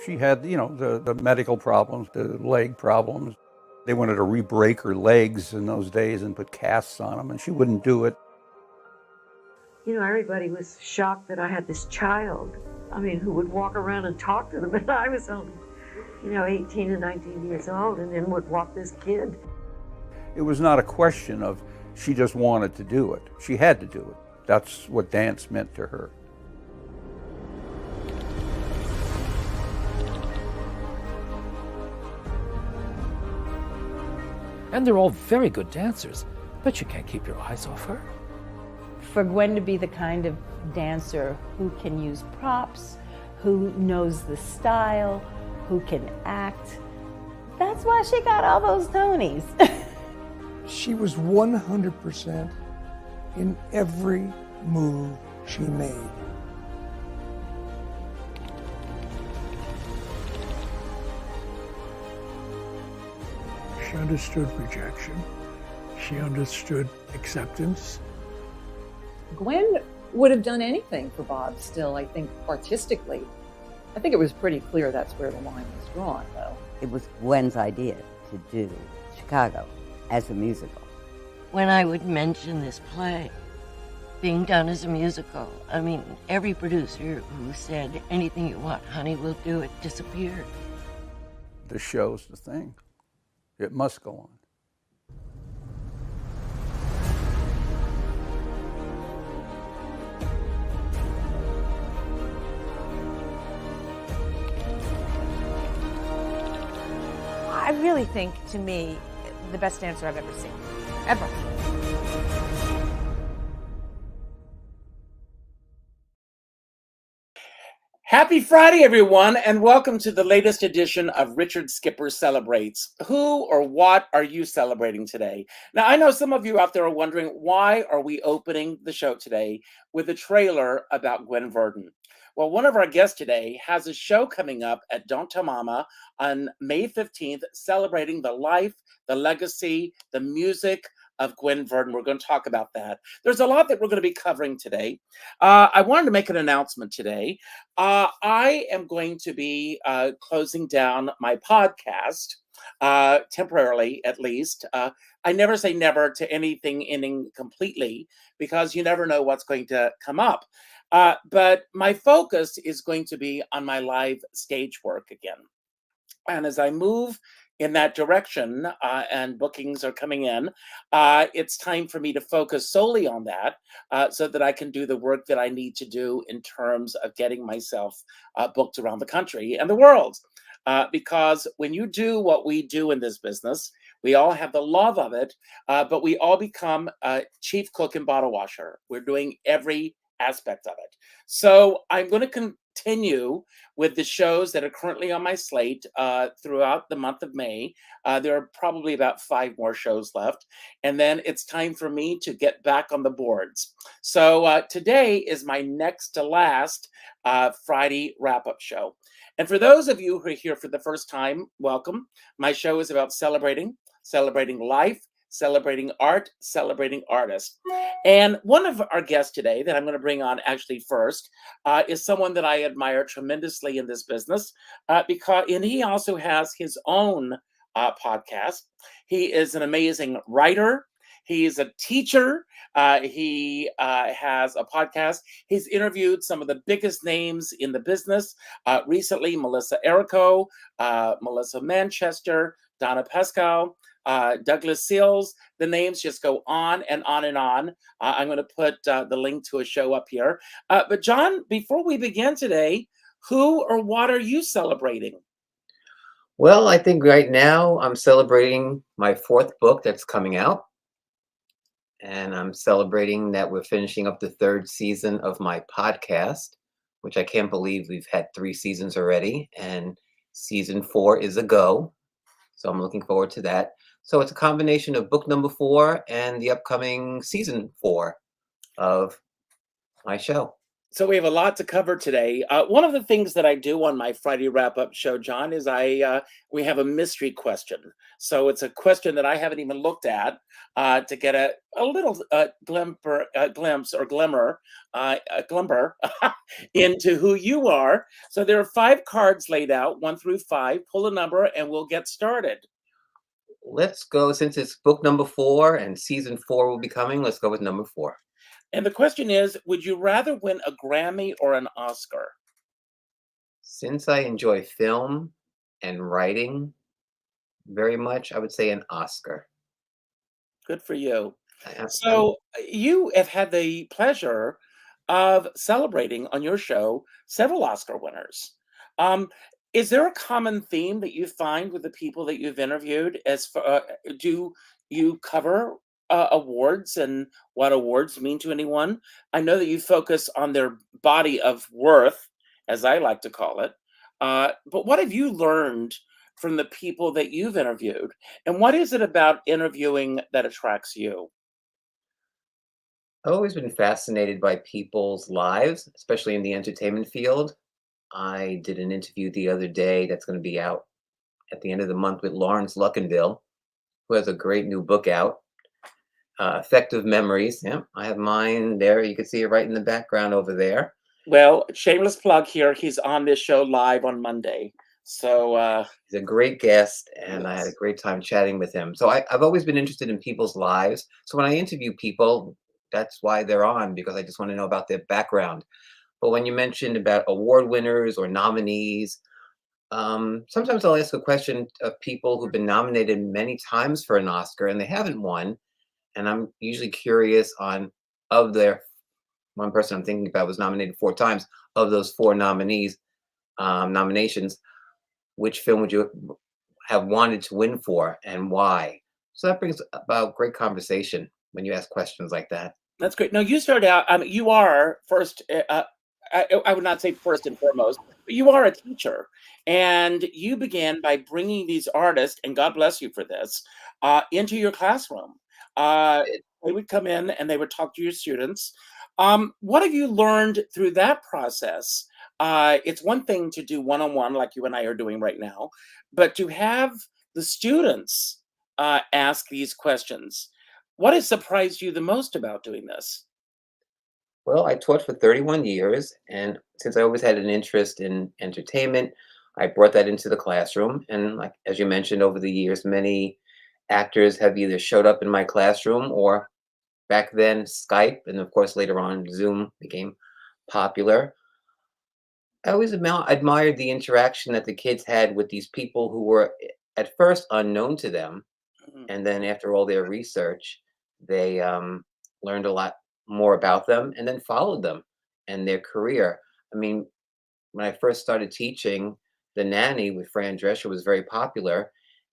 She had, the medical problems, the leg problems. They wanted to re-break her legs in those days and put casts on them, and she wouldn't do it. Everybody was shocked that I had this child, who would walk around and talk to them, and I was only, 18 and 19 years old, and then would walk this kid. It was not a question of she just wanted to do it. She had to do it. That's what dance meant to her. And they're all very good dancers, but you can't keep your eyes off her. For Gwen to be the kind of dancer who can use props, who knows the style, who can act, that's why she got all those Tonys. She was 100% in every move she made. She understood rejection. She understood acceptance. Gwen would have done anything for Bob still, I think, artistically. I think it was pretty clear that's where the line was drawn, though. It was Gwen's idea to do Chicago as a musical. When I would mention this play being done as a musical, every producer who said, anything you want, honey, we'll do it, disappeared. The show's the thing. It must go on. I really think, to me, the best dancer I've ever seen. Ever. Happy Friday, everyone, and welcome to the latest edition of Richard Skipper Celebrates. Who or what are you celebrating today? Now, I know some of you out there are wondering, why are we opening the show today with a trailer about Gwen Verdon? Well, one of our guests today has a show coming up at Don't Tell Mama on May 15th, celebrating the life, the legacy, the music of Gwen Verdon. We're going to talk about that. There's a lot that we're going to be covering today. I wanted to make an announcement today. I am going to be closing down my podcast, temporarily at least. I never say never to anything ending completely, because you never know what's going to come up. But my focus is going to be on my live stage work again. And as I move in that direction, and bookings are coming in, it's time for me to focus solely on that, so that I can do the work that I need to do in terms of getting myself booked around the country and the world. Because when you do what we do in this business, we all have the love of it, but we all become chief cook and bottle washer. We're doing every aspect of it. So I'm going to continue with the shows that are currently on my slate throughout the month of May. There are probably about 5 more shows left. And then it's time for me to get back on the boards. So today is my next to last Friday wrap-up show. And for those of you who are here for the first time, welcome. My show is about celebrating life, celebrating art, celebrating artists. And one of our guests today that I'm going to bring on actually first is someone that I admire tremendously in this business, and he also has his own podcast. He is an amazing writer. He's a teacher. He has a podcast. He's interviewed some of the biggest names in the business. Recently, Melissa Errico, Melissa Manchester, Donna Pascal, Douglas Seals. The names just go on and on and on. I'm going to put the link to a show up here. But John, before we begin today, who or what are you celebrating? Well, I think right now I'm celebrating my 4th book that's coming out. And I'm celebrating that we're finishing up the 3rd season of my podcast, which I can't believe we've had 3 seasons already. And season 4 is a go. So I'm looking forward to that. So it's a combination of book number 4 and the upcoming season 4 of my show. So we have a lot to cover today. One of the things that I do on my Friday wrap-up show, John, is we have a mystery question. So it's a question that I haven't even looked at to get a little glimpse or glimmer, a glimmer into who you are. So there are 5 cards laid out, 1 through 5. Pull a number, and we'll get started. Let's go, since it's book number 4 and season 4 will be coming, let's go with number 4. And the question is, would you rather win a Grammy or an Oscar? Since I enjoy film and writing very much, I would say an Oscar. Good for you. I- So you have had the pleasure of celebrating on your show several Oscar winners. Um, is there a common theme that you find with the people that you've interviewed? Do you cover awards and what awards mean to anyone? I know that you focus on their body of worth, as I like to call it. But what have you learned from the people that you've interviewed? And what is it about interviewing that attracts you? I've always been fascinated by people's lives, especially in the entertainment field. I did an interview the other day that's going to be out at the end of the month with Lawrence Luckinbill, who has a great new book out, Effective Memories. Yeah, I have mine there. You can see it right in the background over there. Well, shameless plug here. He's on this show live on Monday. So He's a great guest, and I had a great time chatting with him. So I've always been interested in people's lives. So when I interview people, that's why they're on, because I just want to know about their background. But when you mentioned about award winners or nominees, sometimes I'll ask a question of people who've been nominated many times for an Oscar and they haven't won. And I'm usually curious on, of their, one person I'm thinking about was nominated 4 times. Of those 4 nominations, which film would you have wanted to win for and why? So that brings about great conversation when you ask questions like that. that's great. Now you started out. You are first. I would not say first and foremost, but you are a teacher, and you began by bringing these artists, and God bless you for this, into your classroom. They would come in and they would talk to your students. What have you learned through that process? It's one thing to do one-on-one like you and I are doing right now, but to have the students ask these questions. What has surprised you the most about doing this? Well, I taught for 31 years, and since I always had an interest in entertainment, I brought that into the classroom. And like as you mentioned, over the years, many actors have either showed up in my classroom or back then Skype, and of course later on Zoom became popular. I always admired the interaction that the kids had with these people who were at first unknown to them, Mhm. and then after all their research, they learned a lot more about them and then followed them and their career. I mean, when I first started teaching, The Nanny with Fran Drescher was very popular,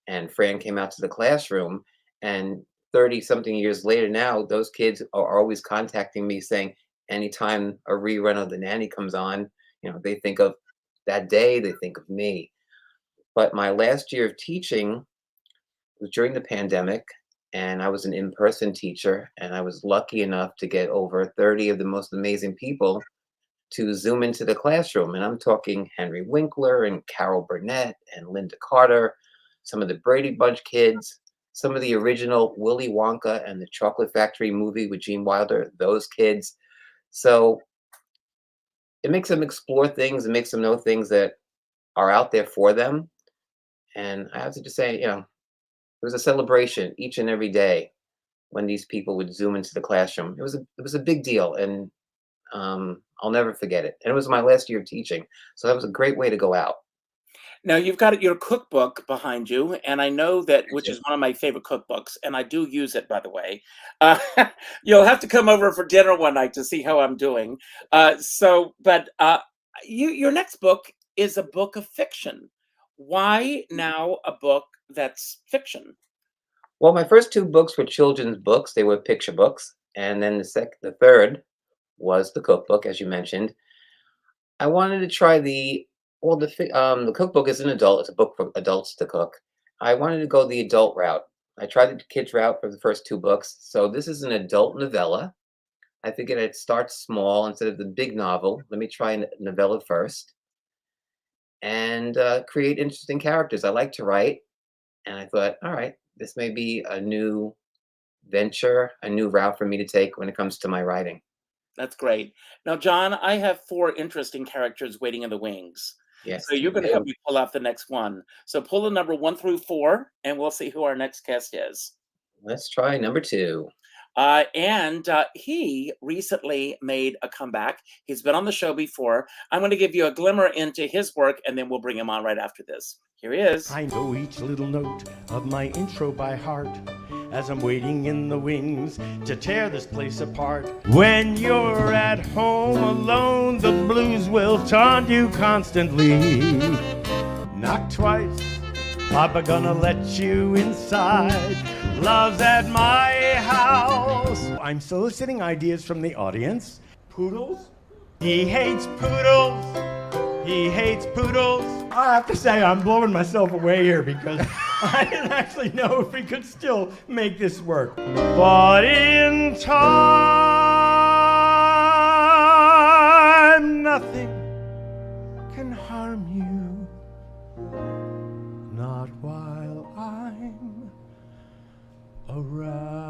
and Fran came out to the classroom, and 30 something years later now, those kids are always contacting me saying, anytime a rerun of The Nanny comes on, they think of that day, they think of me. But my last year of teaching was during the pandemic, and I was an in-person teacher, and I was lucky enough to get over 30 of the most amazing people to Zoom into the classroom. And I'm talking Henry Winkler and Carol Burnett and Linda Carter, some of the Brady Bunch kids, some of the original Willy Wonka and the Chocolate Factory movie with Gene Wilder, those kids. So it makes them explore things, it makes them know things that are out there for them. And I have to just say, it was a celebration each and every day when these people would Zoom into the classroom. It was a big deal, and I'll never forget it. And it was my last year of teaching, so that was a great way to go out. Now you've got your cookbook behind you, and I know that, which is one of my favorite cookbooks, and I do use it, by the way. Uh, you'll have to come over for dinner one night to see how I'm doing. But your next book is a book of fiction. Why now a book that's fiction? Well, my first 2 books were children's books; they were picture books, and then the third was the cookbook, as you mentioned. I wanted to try the cookbook is an adult. It's a book for adults to cook. I wanted to go the adult route. I tried the kids route for the first 2 books. So this is an adult novella I figured I'd start small instead of the big novel. Let me try a novella first and create interesting characters. I like to write, and I thought, all right, this may be a new venture, a new route for me to take when it comes to my writing. That's great. Now, John, I have 4 interesting characters waiting in the wings. Yes, So you're you going to help do. me pull out the next one. So pull the number 1 through 4, and we'll see who our next guest is. Let's try number 2. He recently made a comeback. He's been on the show before. I'm going to give you a glimmer into his work, and then we'll bring him on right after this. Here he is. I know each little note of my intro by heart as I'm waiting in the wings to tear this place apart. When you're at home alone, the blues will taunt you constantly. Knock twice, Papa gonna let you inside. Love's at my house. I'm soliciting ideas from the audience. Poodles? He hates poodles. He hates poodles. I have to say I'm blowing myself away here because I didn't actually know if we could still make this work. But in time, nothing can harm you. Not while I'm around.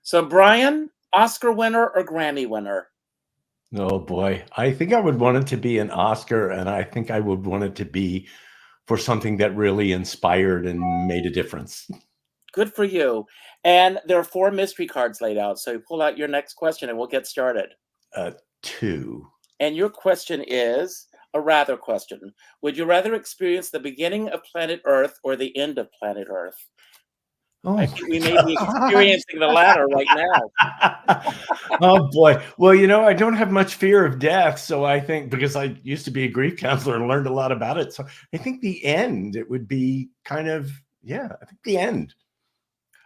So, Brian, Oscar winner or Grammy winner? Oh boy, I think I would want it to be an Oscar, and I think I would want it to be for something that really inspired and made a difference. Good for you. And there are 4 mystery cards laid out. So you pull out your next question and we'll get started. 2. And your question is a rather question. Would you rather experience the beginning of planet Earth or the end of planet Earth? Oh, I think we may be experiencing the latter right now. Oh boy. Well, you know, I don't have much fear of death. So I think, because I used to be a grief counselor and learned a lot about it. So I think the end, it would be kind of, I think the end.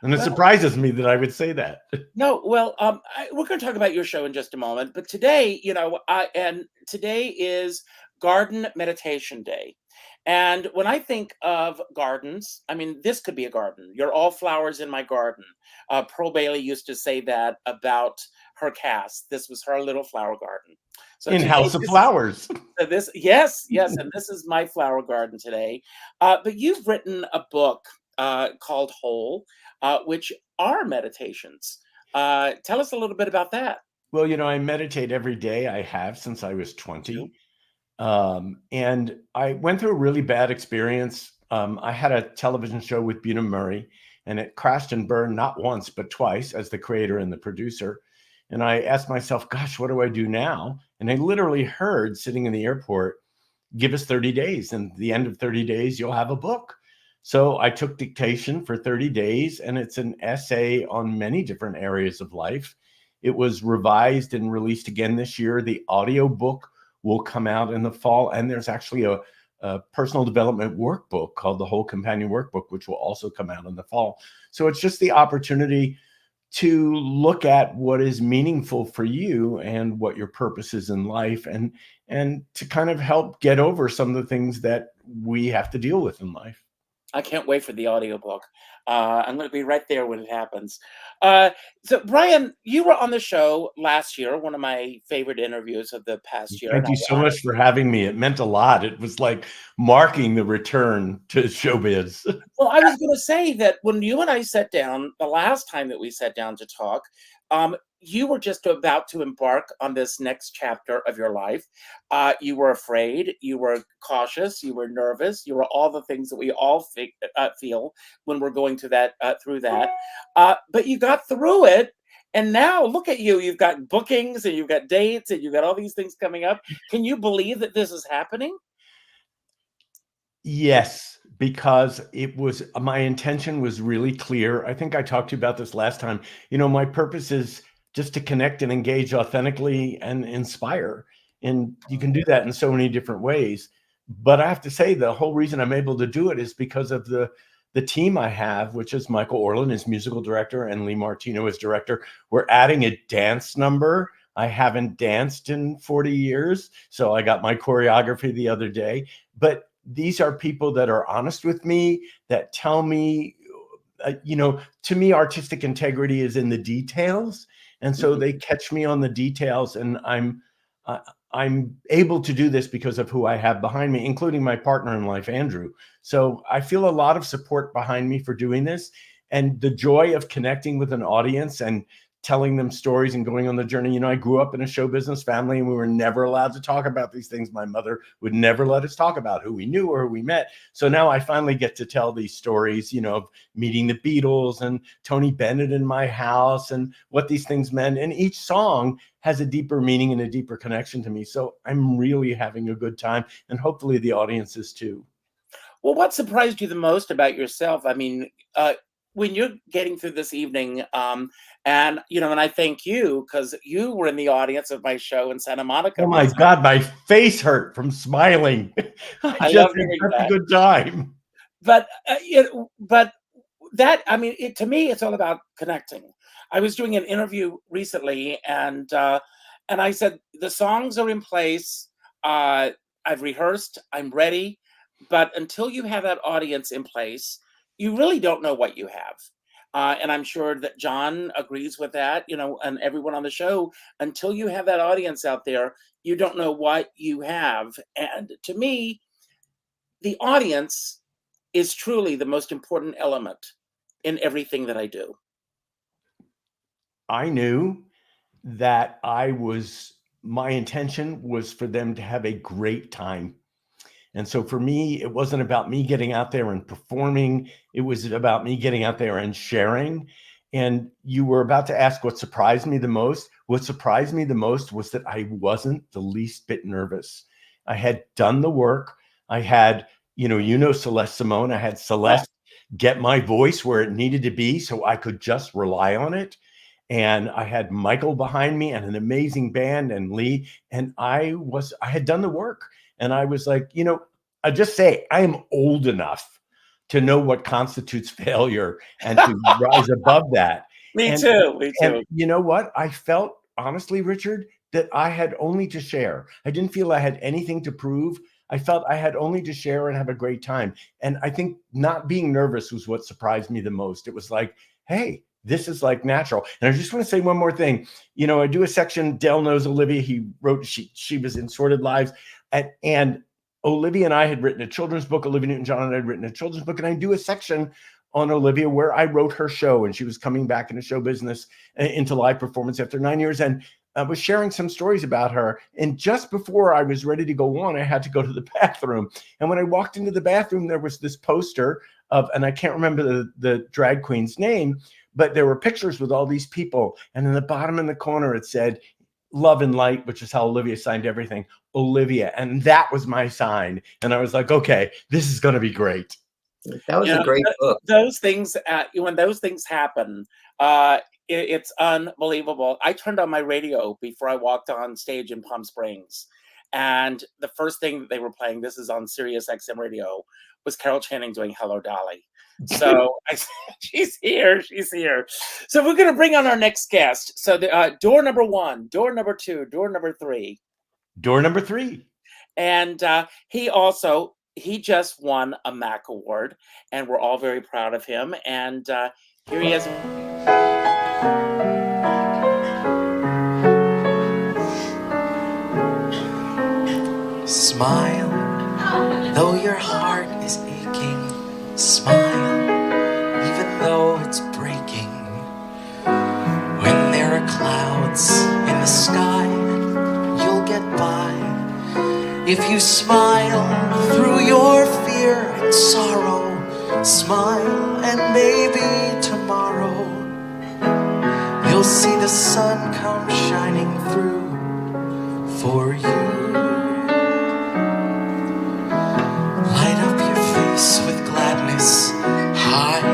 And it surprises me that I would say that. No, well, we're going to talk about your show in just a moment. But today, today is Garden Meditation Day. And when I think of gardens, I mean, this could be a garden. You're all flowers in my garden. Pearl Bailey used to say that about her cast. This was her little flower garden. So in House of Flowers. Yes, and this is my flower garden today. But you've written a book called Whole, which are meditations. Tell us a little bit about that. Well, you know, I meditate every day. I have since I was 20. And I went through a really bad experience. I had a television show with Buna Murray, and it crashed and burned not once, but twice as the creator and the producer. And I asked myself, gosh, what do I do now? And I literally heard sitting in the airport, give us 30 days. And at the end of 30 days, you'll have a book. So I took dictation for 30 days, and it's an essay on many different areas of life. It was revised and released again this year. The audio book will come out in the fall, and there's actually a personal development workbook called the Whole Companion Workbook, which will also come out in the fall. So it's just the opportunity to look at what is meaningful for you and what your purpose is in life, and to kind of help get over some of the things that we have to deal with in life. I can't wait for the audiobook. I'm going to be right there when it happens. So, Brian, you were on the show last year, one of my favorite interviews of the past year. Thank you so much for having me. It meant a lot. It was like marking the return to showbiz. Well, I was going to say that when you and I sat down, the last time that we sat down to talk, you were just about to embark on this next chapter of your life. You were afraid, you were cautious, you were nervous, you were all the things that we all feel when we're going to through that. But you got through it, and now look at you. You've got bookings, and you've got dates, and you've got all these things coming up. Can you believe that this is happening? Yes, because my intention was really clear. I think I talked to you about this last time. You know, my purpose is just to connect and engage authentically and inspire. And you can do that in so many different ways. But I have to say, the whole reason I'm able to do it is because of the team I have, which is Michael Orland as musical director and Lee Martino as director. We're adding a dance number I haven't danced in 40 years. So I got my choreography the other day. But these are people that are honest with me, that tell me, to me, artistic integrity is in the details. And so they catch me on the details, and I'm able to do this because of who I have behind me, including my partner in life, Andrew. So I feel a lot of support behind me for doing this, and the joy of connecting with an audience and telling them stories and going on the journey. I grew up in a show business family, and we were never allowed to talk about these things. My mother would never let us talk about who we knew or who we met. So now I finally get to tell these stories, of meeting the Beatles and Tony Bennett in my house and what these things meant. And each song has a deeper meaning and a deeper connection to me. So I'm really having a good time, and hopefully the audience is too. Well, what surprised you the most about yourself? I mean, when you're getting through this evening, and I thank you because you were in the audience of my show in Santa Monica. Oh my God, my face hurt from smiling. I just love had hearing such that. a good time. But to me, it's all about connecting. I was doing an interview recently, and I said the songs are in place. I've rehearsed. I'm ready. But until you have that audience in place, you really don't know what you have. And I'm sure that John agrees with that, and everyone on the show. Until you have that audience out there, you don't know what you have. And to me, the audience is truly the most important element in everything that I do. I knew that my intention was for them to have a great time. And so for me, it wasn't about me getting out there and performing. It was about me getting out there and sharing. And you were about to ask what surprised me the most. What surprised me the most was that I wasn't the least bit nervous. I had done the work. I had, Celeste Simone. I had Celeste get my voice where it needed to be so I could just rely on it. And I had Michael behind me and an amazing band and Lee. And I had done the work. And I was like, I just say I am old enough to know what constitutes failure and to rise above that. Me too. And you know what? I felt, honestly, Richard, that I had only to share. I didn't feel I had anything to prove. I felt I had only to share and have a great time. And I think not being nervous was what surprised me the most. It was like, hey, this is like natural. And I just want to say one more thing. I do a section, Dell knows Olivia. He wrote, she was in Sordid Lives. And Olivia and I had written a children's book. Olivia Newton-John and I had written a children's book. And I do a section on Olivia where I wrote her show, and she was coming back into show business, into live performance after 9 years. And I was sharing some stories about her. And just before I was ready to go on, I had to go to the bathroom. And when I walked into the bathroom, there was this poster of, and I can't remember the drag queen's name, but there were pictures with all these people. And in the bottom in the corner, it said, Love and Light, which is how Olivia signed everything, Olivia. And that was my sign. And I was like, okay, this is going to be great. That was a great book. Those things, when those things happen, it's unbelievable. I turned on my radio before I walked on stage in Palm Springs. And the first thing that they were playing, this is on Sirius XM radio, was Carol Channing doing Hello, Dolly. So I said, she's here. So we're going to bring on our next guest. So door number 1, door number 2, door number 3. Door number 3. And he just won a MAC award, and we're all very proud of him. And here he is. Smile, though your heart is aching. Smile, even though it's breaking. When there are clouds in the sky, you'll get by. If you smile through your fear and sorrow, smile and maybe tomorrow you'll see the sun come shining through for you. Light up your face with gladness, hide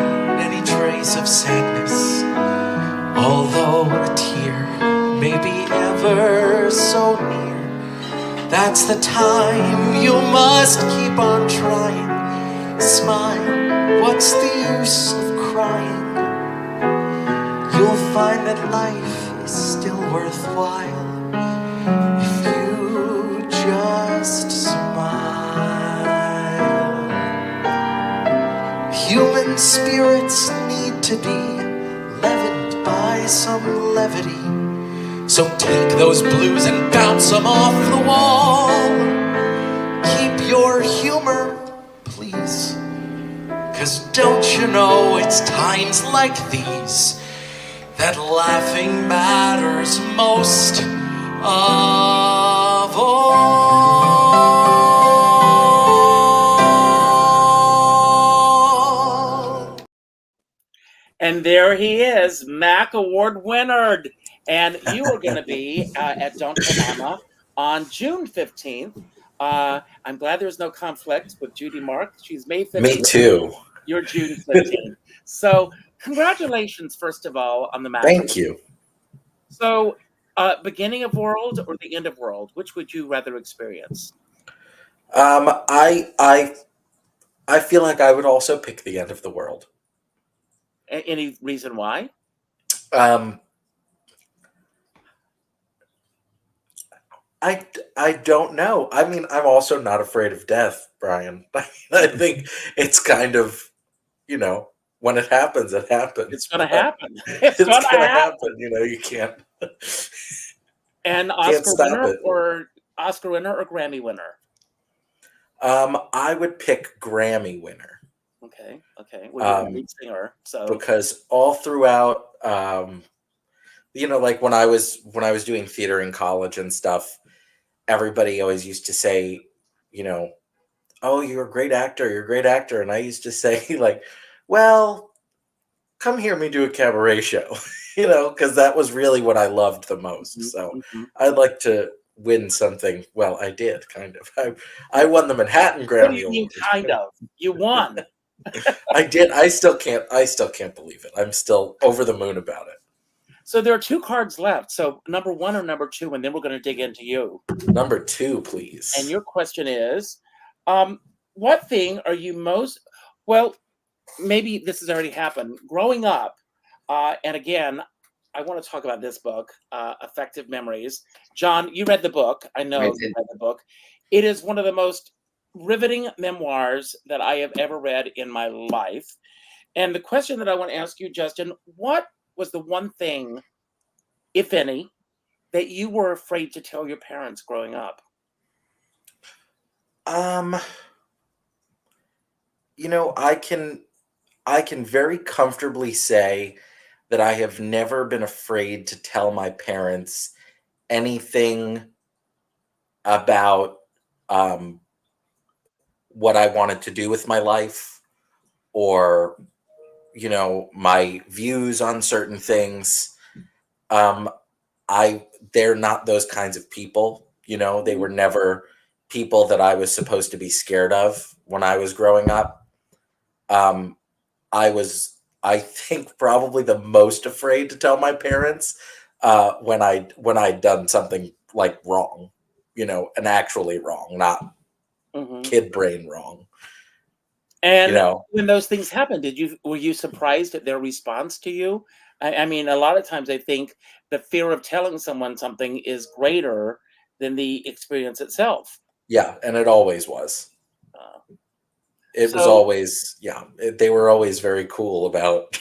any trace of sadness. Although a tear may be ever so near, that's the time you must keep on trying. Smile, what's the use of crying? You'll find that life is still worthwhile. Human spirits need to be leavened by some levity. So take those blues and bounce them off the wall. Keep your humor, please. 'Cause don't you know it's times like these that laughing matters most of all. And there he is, Mac Award winner. And you are going to be at Don't Tell Mama on June 15th. I'm glad there's no conflict with Judy Mark. She's May 15th. Me too. You're June 15th. So congratulations, first of all, on the Mac. Thank you. So beginning of world or the end of world, which would you rather experience? I feel like I would also pick the end of the world. Any reason why? I don't know. I mean, I'm also not afraid of death, Brian. I think it's kind of, when it happens, it happens. It's going to happen. It's going to happen. You can't. And Oscar winner or Grammy winner? I would pick Grammy winner. Okay. Well, you're a lead singer, so because all throughout, like when I was doing theater in college and stuff, everybody always used to say, oh, you're a great actor, and I used to say like, well, come hear me do a cabaret show, because that was really what I loved the most. So I'd like to win something. Well, I did kind of. I won the Manhattan Grammy. What do you mean, kind of? You won. I did. I still can't believe it. I'm still over the moon about it. So there are two cards left. So number 1 or number 2, and then we're going to dig into you. Number 2, please. And your question is, what thing are you most, well, maybe this has already happened. Growing up, and again, I want to talk about this book, Effective Memories. John, you read the book. I know you read the book. It is one of the most riveting memoirs that I have ever read in my life. And the question that I want to ask you, Justin, what was the one thing, if any, that you were afraid to tell your parents growing up? I can very comfortably say that I have never been afraid to tell my parents anything about what I wanted to do with my life, or my views on certain things. They're not those kinds of people. They were never people that I was supposed to be scared of when I was growing up. I think probably the most afraid to tell my parents when I'd done something like wrong, and actually wrong, not kid brain wrong. And when those things happened, were you surprised at their response to you? I mean, a lot of times I think the fear of telling someone something is greater than the experience itself. Yeah, and it always was. It was always, they were always very cool about,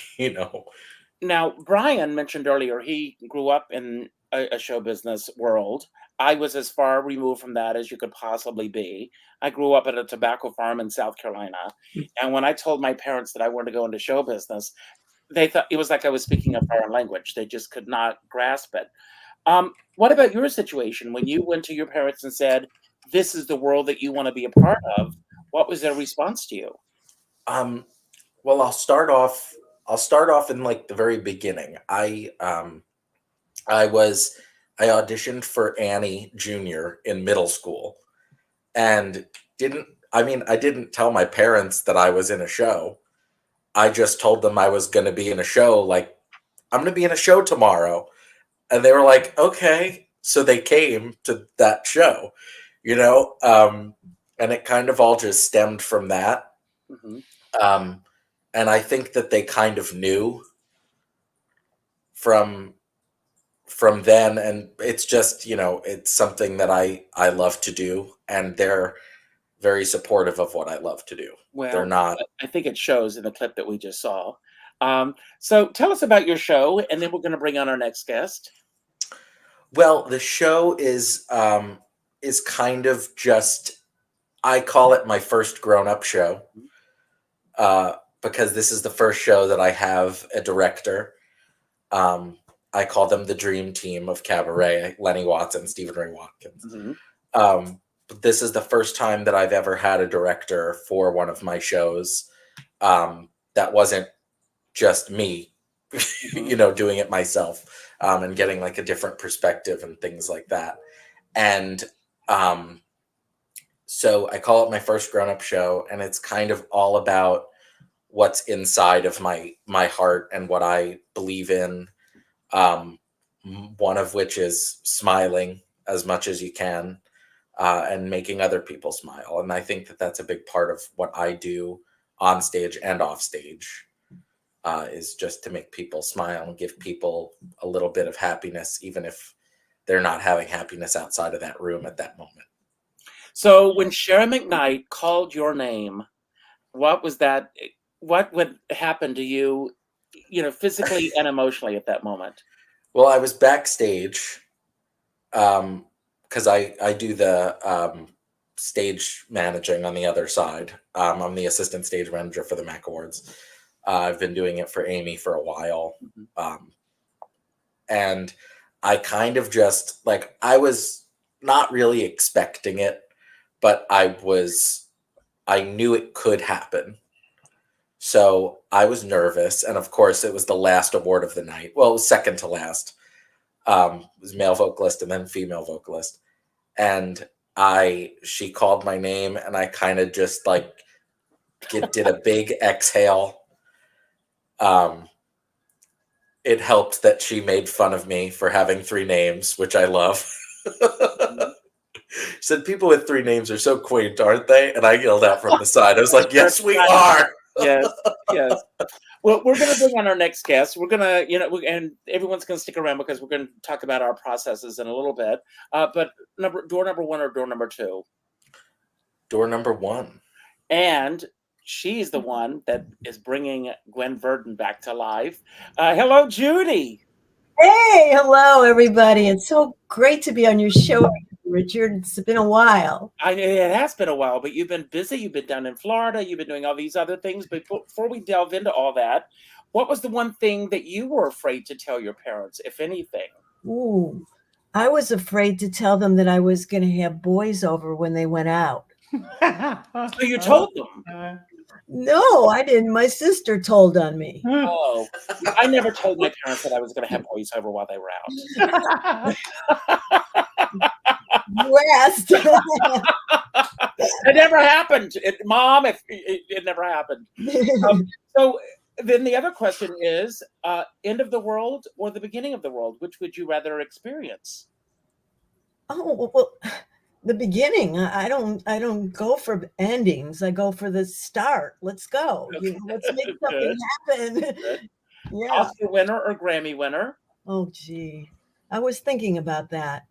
Now, Brian mentioned earlier he grew up in a show business world. I was as far removed from that as you could possibly be. I grew up at a tobacco farm in South Carolina. And when I told my parents that I wanted to go into show business, they thought it was like I was speaking a foreign language. They just could not grasp it. What about your situation when you went to your parents and said, this is the world that you want to be a part of? What was their response to you? Well, I'll start off in like the very beginning. I auditioned for Annie Jr. in middle school, and I didn't tell my parents that I was in a show. I just told them I was going to be in a show, like, I'm going to be in a show tomorrow. And they were like, okay. So they came to that show, and it kind of all just stemmed from that. And I think that they kind of knew from then, and it's just, it's something that I love to do. And very supportive of what I love to do. Well, They're not. I think it shows in the clip that we just saw. So tell us about your show, and then we're going to bring on our next guest. Well, the show is kind of just, I call it my first grown-up show, because this is the first show that I have a director. I call them the dream team of cabaret: Lenny Watson, Stephen Ray Watkins. Mm-hmm. But this is the first time that I've ever had a director for one of my shows. That wasn't just me, doing it myself, and getting like a different perspective and things like that. And so I call it my first grown-up show, and it's kind of all about what's inside of my heart and what I believe in. One of which is smiling as much as you can, and making other people smile. And I think that that's a big part of what I do on stage and off stage, is just to make people smile and give people a little bit of happiness, even if they're not having happiness outside of that room at that moment. So when Sharon McKnight called your name, what was that? What would happen to you, physically and emotionally at that moment? Well, I was backstage, because I do the stage managing on the other side. I'm the assistant stage manager for the MAC Awards. I've been doing it for Amy for a while. And I kind of just, like, I was not really expecting it, but I knew it could happen. So I was nervous. And of course, it was the last award of the night. Well, it was second to last. It was male vocalist and then female vocalist. And she called my name, and I kind of just like did a big exhale. It helped that she made fun of me for having 3 names, which I love. She said, "People with 3 names are so quaint, aren't they?" And I yelled out from the side. I was like, "Yes, we are." Yes. Well, we're going to bring on our next guest. We're going to, and everyone's going to stick around because we're going to talk about our processes in a little bit. But door number 1 or door number 2? Door number 1. And she's the one that is bringing Gwen Verdon back to life. Hello, Judy. Hey, hello, everybody. It's so great to be on your show, Richard. It's been a while. It has been a while, but you've been busy. You've been down in Florida. You've been doing all these other things. But before we delve into all that, what was the one thing that you were afraid to tell your parents, if anything? Ooh, I was afraid to tell them that I was going to have boys over when they went out. So you told them? No, I didn't. My sister told on me. Oh, I never told my parents that I was going to have boys over while they were out. You asked. It never happened. Mom, it never happened. So then the other question is, end of the world or the beginning of the world? Which would you rather experience? Oh, well, the beginning. I don't go for endings. I go for the start. Let's go. Okay. Let's make something happen. Yeah. Oscar winner or Grammy winner? Oh, gee. I was thinking about that.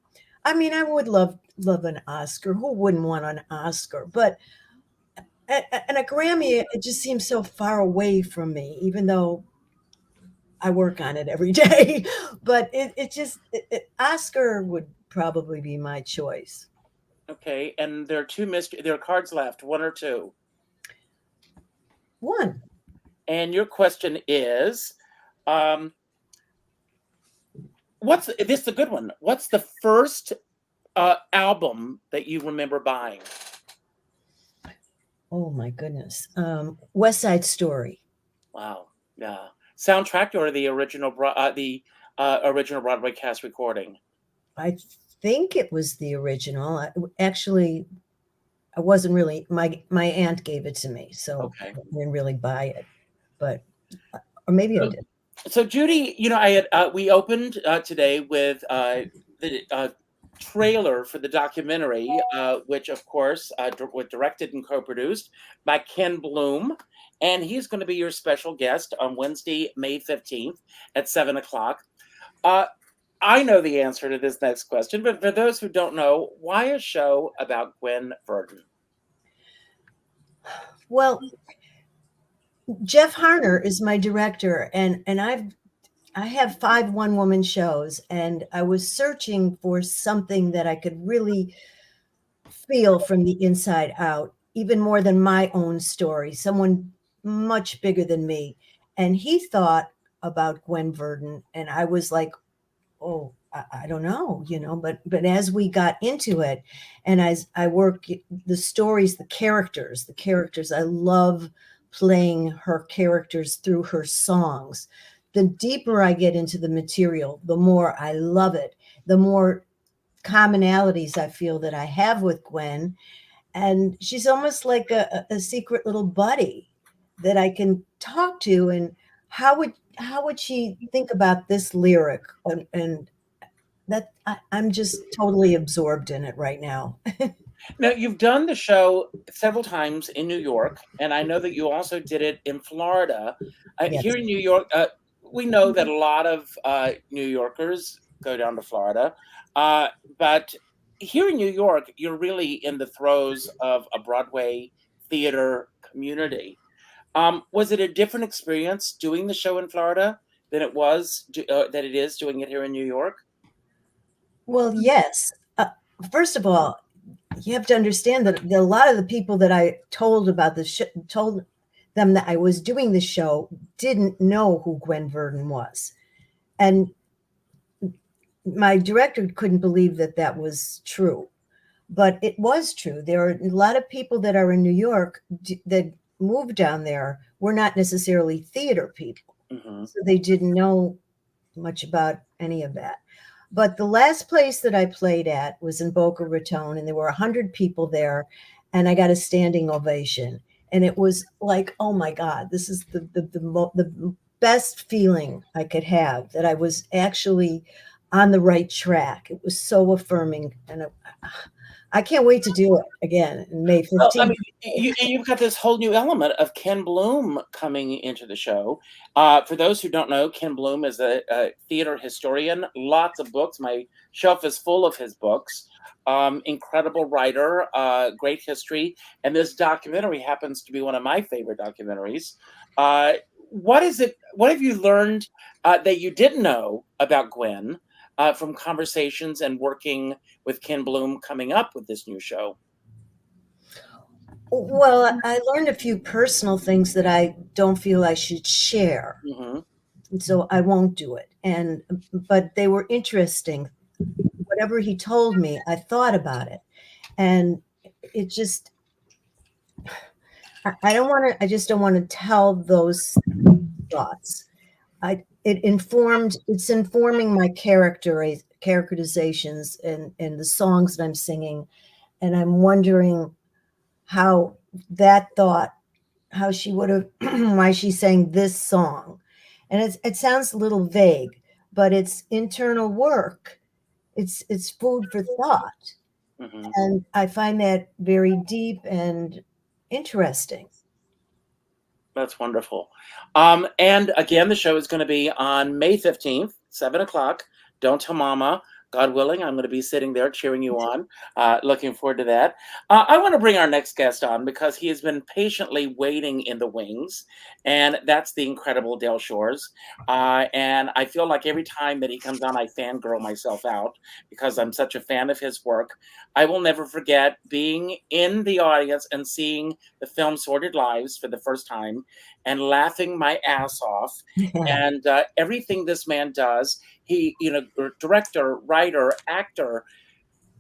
I mean, I would love an Oscar. Who wouldn't want an Oscar? But and a Grammy, it just seems so far away from me, even though I work on it every day. But Oscar would probably be my choice. Okay, and there are cards left, 1 or 2? 1. And your question is, this is a good one. What's the first album that you remember buying? Oh my goodness, West Side Story. Wow, yeah. Soundtrack or the original Broadway cast recording? I think it was the original. Actually, I wasn't really. My aunt gave it to me, so okay. I didn't really buy it, but or maybe I did. So Judy, we opened today with the trailer for the documentary, which of course was directed and co-produced by Ken Bloom, and he's going to be your special guest on Wednesday, May 15th at 7:00. I know the answer to this next question, but for those who don't know, why a show about Gwen Verdon? Well, Jeff Harner is my director, and I have 5 one-woman shows, and I was searching for something that I could really feel from the inside out, even more than my own story, someone much bigger than me. And he thought about Gwen Verdon, and I was like, oh, I don't know, but as we got into it, and as I work the stories, the characters, I love playing her characters through her songs. The deeper I get into the material, the more I love it, the more commonalities I feel that I have with Gwen. And she's almost like a secret little buddy that I can talk to. And how would she think about this lyric? And that I'm just totally absorbed in it right now. Now, you've done the show several times in New York, and I know that you also did it in Florida. Yes. Here in New York, we know that a lot of New Yorkers go down to Florida, but here in New York, you're really in the throes of a Broadway theater community. Was it a different experience doing the show in Florida than it is doing it here in New York? Well, yes. First of all, you have to understand that a lot of the people that I told about told them that I was doing the show didn't know who Gwen Verdon was. And my director couldn't believe that that was true. But it was true. There are a lot of people that are in New York that moved down there were not necessarily theater people. Mm-hmm. So they didn't know much about any of that. But the last place that I played at was in Boca Raton, and there were 100 people there, and I got a standing ovation. And it was like, oh my God, this is the best feeling I could have, that I was actually on the right track. It was so affirming, and I can't wait to do it again in May 15th. Well, I mean, you've got this whole new element of Ken Bloom coming into the show. For those who don't know, Ken Bloom is a theater historian, lots of books. My shelf is full of his books. Incredible writer, great history. And this documentary happens to be one of my favorite documentaries. What have you learned that you didn't know about Gwen from conversations and working with Ken Bloom coming up with this new show? Well, I learned a few personal things that I don't feel I should share. Mm-hmm. And so I won't do it. But they were interesting. Whatever he told me, I thought about it. And it just, I just don't want to tell those thoughts. It's informing my characterizations and the songs that I'm singing. And I'm wondering how she would have, why she sang this song. And it sounds a little vague, but it's internal work. It's food for thought. Mm-hmm. And I find that very deep and interesting. That's wonderful. And again, the show is going to be on May 15th, 7:00. Don't tell mama. God willing, I'm going to be sitting there cheering you on. Looking forward to that. I want to bring our next guest on because he has been patiently waiting in the wings, and that's the incredible Del Shores. And I feel like every time that he comes on, I fangirl myself out because I'm such a fan of his work. I will never forget being in the audience and seeing the film Sordid Lives for the first time and laughing my ass off. And everything this man does, he, director, writer, actor.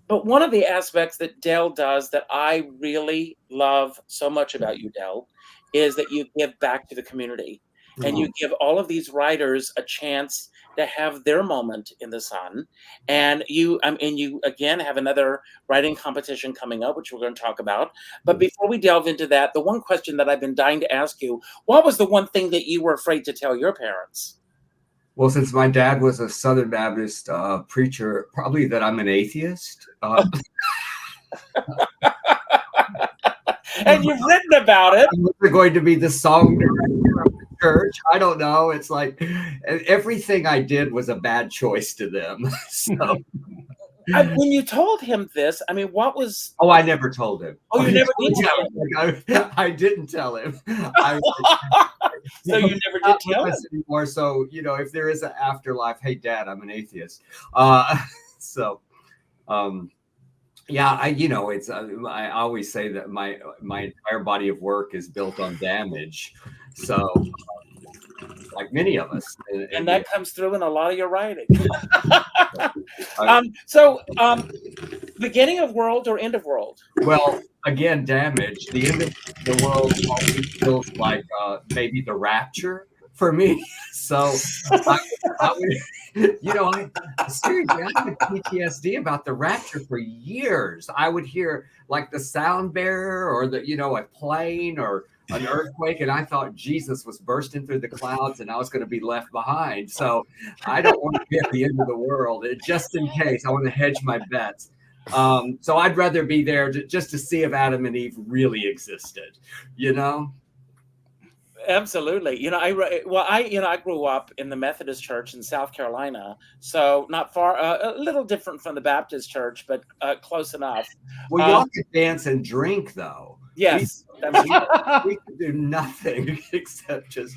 But one of the aspects that Del does that I really love so much about you, Del, is that you give back to the community. And you give all of these writers a chance to have their moment in the sun. And you again have another writing competition coming up, which we're going to talk about. But before we delve into that, the one question that I've been dying to ask you, what was the one thing that you were afraid to tell your parents? Well, since my dad was a Southern Baptist preacher, probably that I'm an atheist. And you've written about it. I'm going to be the song director of the church. I don't know. It's like everything I did was a bad choice to them. So When you told him this, I mean, what was? Oh, I never told him. Oh, you never did tell him. I didn't tell him. So you never did tell him anymore. So if there is an afterlife, hey, Dad, I'm an atheist. So, yeah, it's. I always say that my entire body of work is built on damage. So, like many of us, and that comes through in a lot of your writing. Beginning of world or end of world? Well, again, damage. The end of the world always feels like maybe the rapture for me. So I would, seriously, I had PTSD about the rapture for years. I would hear like the sound bearer or a plane or an earthquake, and I thought Jesus was bursting through the clouds and I was going to be left behind. So I don't want to be at the end of the world. Just in case, I want to hedge my bets. So I'd rather be there just to see if Adam and Eve really existed, Absolutely. I grew up in the Methodist Church in South Carolina, so not far, a little different from the Baptist Church, but close enough. Well, y'all could dance and drink, though. Yes. We could do nothing except just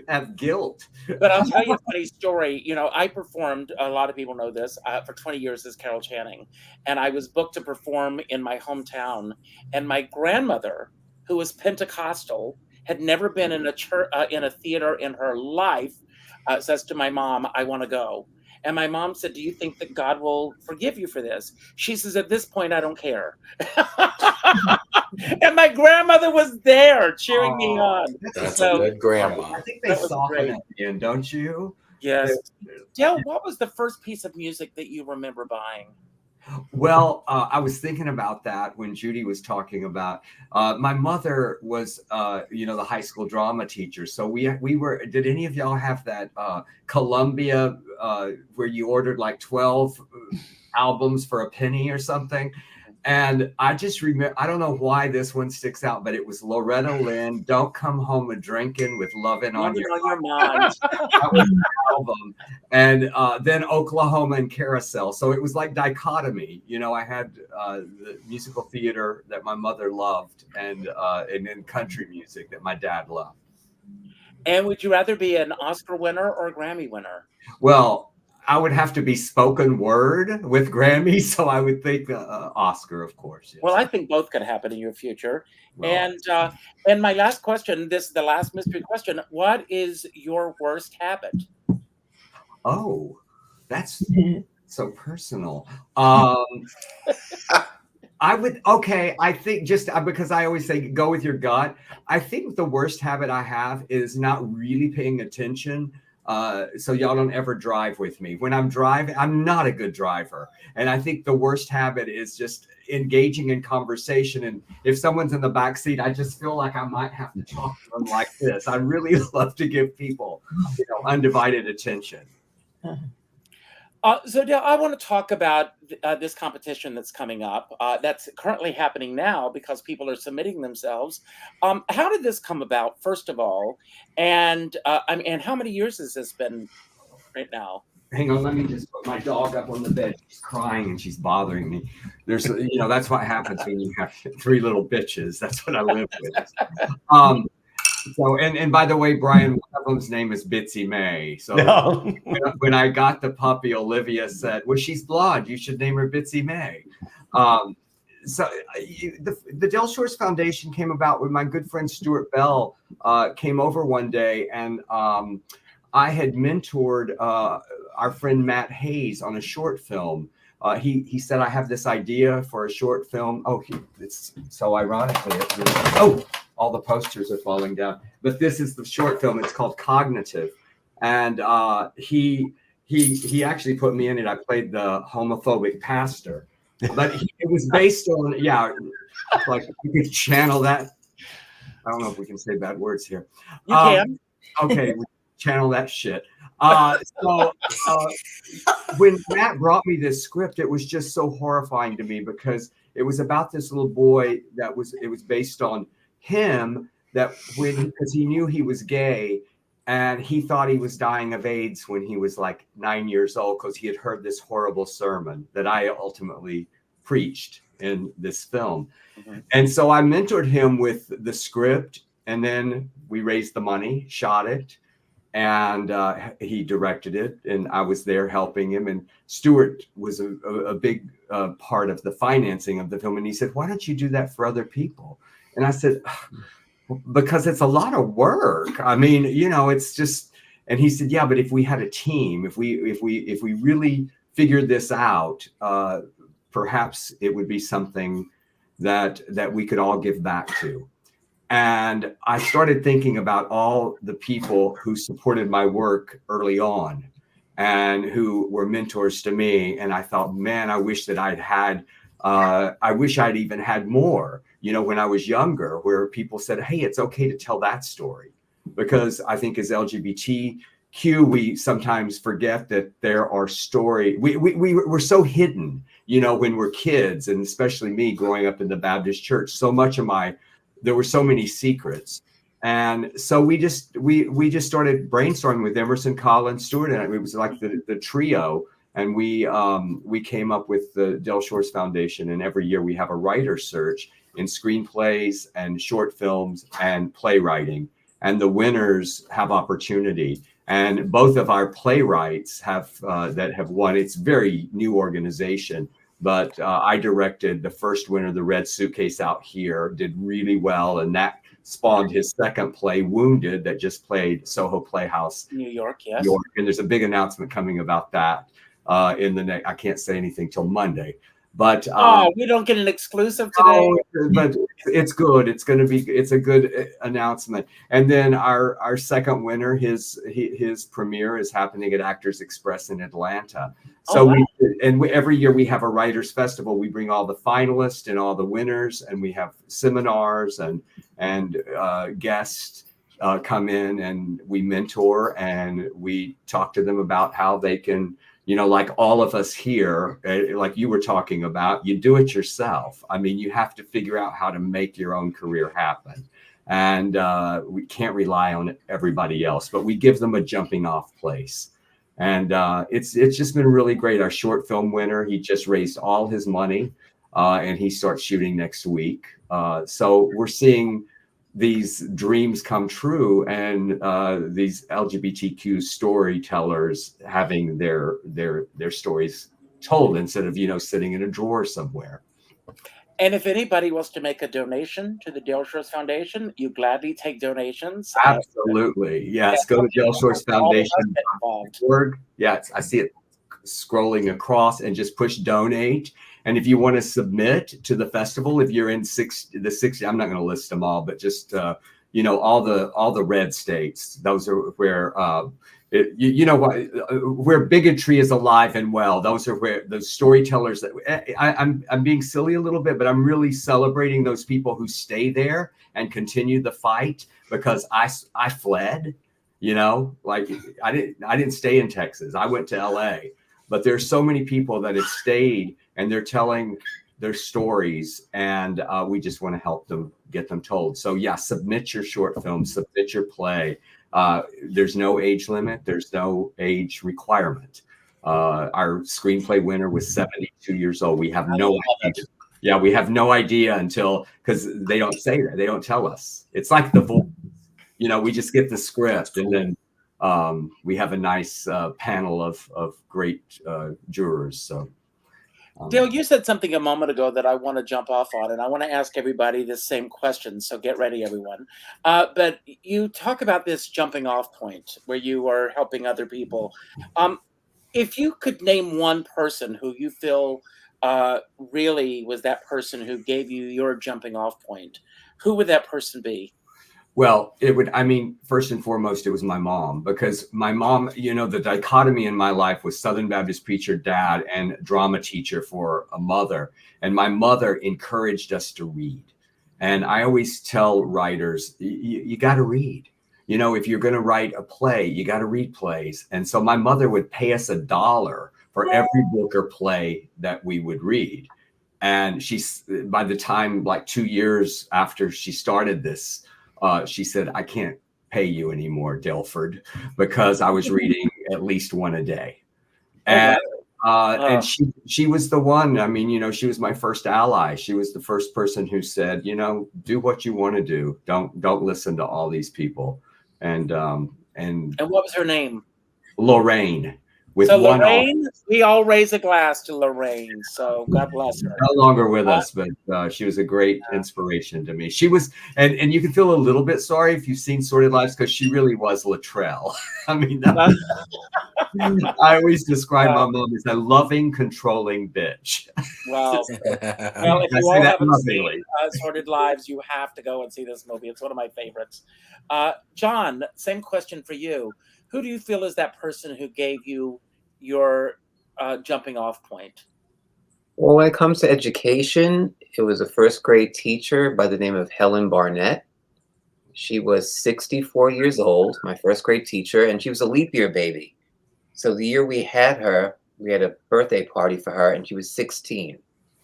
have guilt. But I'll tell you a funny story. I performed, a lot of people know this, for 20 years as Carol Channing. And I was booked to perform in my hometown. And my grandmother, who was Pentecostal, had never been in a church, in a theater in her life, says to my mom, I want to go. And my mom said, do you think that God will forgive you for this? She says, at this point, I don't care. And my grandmother was there cheering me on. That's a good grandma. I think they soften at the end, don't you? Yes. Dale, what was the first piece of music that you remember buying? Well, I was thinking about that when Judy was talking about my mother was, the high school drama teacher. So we were. Did any of y'all have that Columbia where you ordered like 12 albums for a penny or something? And I just remember, I don't know why this one sticks out, but it was Loretta Lynn, Don't Come Home a Drinking with Lovin' on Your Mind. That was the album. And then Oklahoma and Carousel. So it was like dichotomy. I had the musical theater that my mother loved and then country music that my dad loved. And would you rather be an Oscar winner or a Grammy winner? Well, I would have to be spoken word with Grammy, so I would think Oscar, of course. Yes. Well, I think both could happen in your future. Well, and my last question, this is the last mystery question. What is your worst habit? Oh, that's so personal. I think just because I always say go with your gut. I think the worst habit I have is not really paying attention. So y'all don't ever drive with me. When I'm driving, I'm not a good driver. And I think the worst habit is just engaging in conversation. And if someone's in the back seat, I just feel like I might have to talk to them like this. I really love to give people, undivided attention. So Dale, I want to talk about this competition that's coming up. That's currently happening now because people are submitting themselves. How did this come about, first of all? And and how many years has this been right now? Hang on, let me just put my dog up on the bed. She's crying and she's bothering me. There's, that's what happens when you have three little bitches. That's what I live with. So, and by the way, Brian, one of them's name is Bitsy May. So when I got the puppy, Olivia said, well, she's blonde. You should name her Bitsy May. So the Del Shores Foundation came about when my good friend Stuart Bell came over one day, and I had mentored our friend Matt Hayes on a short film. He said, I have this idea for a short film. Oh, it's so ironically. All the posters are falling down. But this is the short film. It's called Cognitive. And he actually put me in it. I played the homophobic pastor. But it was based on, like you could channel that. I don't know if we can say bad words here. You can. Okay, channel that shit. So when Matt brought me this script, it was just so horrifying to me because it was about this little boy it was based on him because he knew he was gay, And he thought he was dying of AIDS when he was like 9 years old, because he had heard this horrible sermon that I ultimately preached in this film. And so I mentored him with the script, and then we raised the money, shot it, and he directed it, and I was there helping him. And Stuart was a big part of the financing of the film. And he said, "Why don't you do that for other people?" And I said, "Because it's a lot of work. I mean, you know, it's just." And he said, "Yeah, but if we had a team, if we really figured this out, perhaps it would be something that we could all give back to." And I started thinking about all the people who supported my work early on and who were mentors to me. And I thought, man, I wish that I wish I'd even had more, you know, when I was younger, where people said, "Hey, it's okay to tell that story." Because I think as LGBTQ, we sometimes forget that there are we're so hidden, you know, when we're kids, and especially me growing up in the Baptist church, there were so many secrets. And so we just started brainstorming with Emerson, Collins, Stewart, and it was like the trio. And we came up with the Del Shores Foundation. And every year we have a writer search in screenplays and short films and playwriting. And the winners have opportunity. And both of our playwrights have won. It's a very new organization. But I directed the first winner, The Red Suitcase, out here, did really well. And that spawned his second play, Wounded, that just played Soho Playhouse, New York, yes. New York. And there's a big announcement coming about that in the next, I can't say anything till Monday. But we don't get an exclusive today. But it's good. It's a good announcement. And then our second winner, his premiere is happening at Actors Express in Atlanta. So every year we have a writers festival. We bring all the finalists and all the winners, and we have seminars and guests come in, and we mentor and we talk to them about how they can, you know, like all of us here, like you were talking about, you do it yourself. I mean, you have to figure out how to make your own career happen. And we can't rely on everybody else, but we give them a jumping off place. And it's just been really great. Our short film winner, he just raised all his money and he starts shooting next week. So we're seeing these dreams come true, and these LGBTQ storytellers having their stories told instead of, you know, sitting in a drawer somewhere. And if anybody wants to make a donation to the Del Shores Foundation, you gladly take donations. Absolutely. Yes. Go to DelShoresFoundation.org. Yes, I see it scrolling across, and just push donate. And if you want to submit to the festival, if you're in the 60, I'm not going to list them all, but just you know, all the red states. Those are where you know what, where bigotry is alive and well. Those are where the storytellers that I'm being silly a little bit, but I'm really celebrating those people who stay there and continue the fight, because I fled. You know, like I didn't stay in Texas. I went to LA. But there's so many people that have stayed, and they're telling their stories, and we just want to help them get them told. So yeah, submit your short film, submit your play. There's no age limit. There's no age requirement. Our screenplay winner was 72 years old. We have no idea. Yeah, we have no idea because they don't say that. They don't tell us. It's like The Voice. You know, we just get the script, and then we have a nice panel of great jurors. So, Dale, you said something a moment ago that I want to jump off on, and I want to ask everybody the same question. So get ready, everyone. But you talk about this jumping off point where you are helping other people. If you could name one person who you feel really was that person who gave you your jumping off point, who would that person be? Well, first and foremost, it was my mom, because my mom, you know, the dichotomy in my life was Southern Baptist preacher dad and drama teacher for a mother. And my mother encouraged us to read. And I always tell writers, you got to read. You know, if you're going to write a play, you got to read plays. And so my mother would pay us $1 for every book or play that we would read. And by the time, like 2 years after she started this, she said, I can't pay you anymore, Dilford, because I was reading at least one a day. And and she was the one. I mean, you know, she was my first ally. She was the first person who said, you know, do what you want to do. Don't listen to all these people. And what was her name? Lorraine. With so one Lorraine, we all raise a glass to Lorraine. So God bless her. No longer with us, but she was a great inspiration to me. She was, and you can feel a little bit sorry if you've seen Sordid Lives, because she really was Latrell. I mean, I always describe my mom as a loving, controlling bitch. Well, if you all haven't seen Sordid Lives, you have to go and see this movie. It's one of my favorites. John, same question for you. Who do you feel is that person who gave you your jumping off point? Well, when it comes to education, it was a first grade teacher by the name of Helen Barnett. She was 64 years old, my first grade teacher, and she was a leap year baby. So the year we had her, we had a birthday party for her, and she was 16.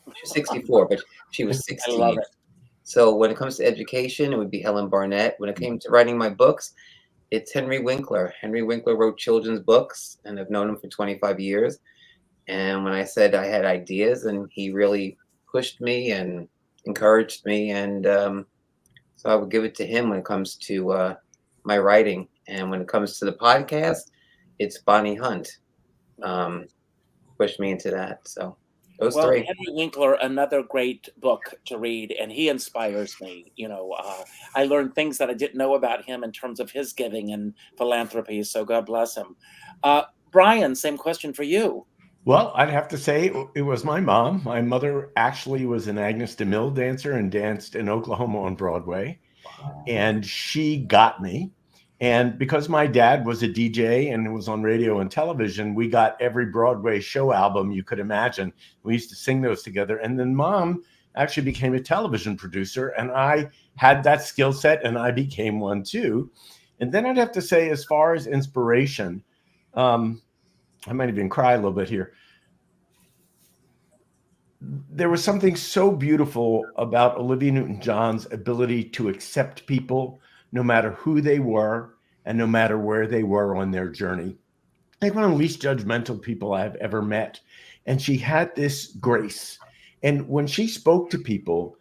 She was 64, but she was 16. I love it. So when it comes to education, it would be Helen Barnett. When it came to writing my books, it's Henry Winkler. Henry Winkler wrote children's books, and I've known him for 25 years. And when I said I had ideas, and he really pushed me and encouraged me, and so I would give it to him when it comes to my writing. And when it comes to the podcast, it's Bonnie Hunt. Pushed me into that. So those three. Henry Winkler, another great book to read, and he inspires me. You know, I learned things that I didn't know about him in terms of his giving and philanthropy. So God bless him. Brian, same question for you. Well, I'd have to say it was my mom. My mother actually was an Agnes DeMille dancer and danced in Oklahoma on Broadway. And she got me. And because my dad was a DJ and was on radio and television, we got every Broadway show album you could imagine. We used to sing those together. And then Mom actually became a television producer, and I had that skill set, and I became one too. And then I'd have to say, as far as inspiration, I might even cry a little bit here. There was something so beautiful about Olivia Newton-John's ability to accept people, no matter who they were and no matter where they were on their journey. Like one of the least judgmental people I've ever met. And she had this grace. And when she spoke to people,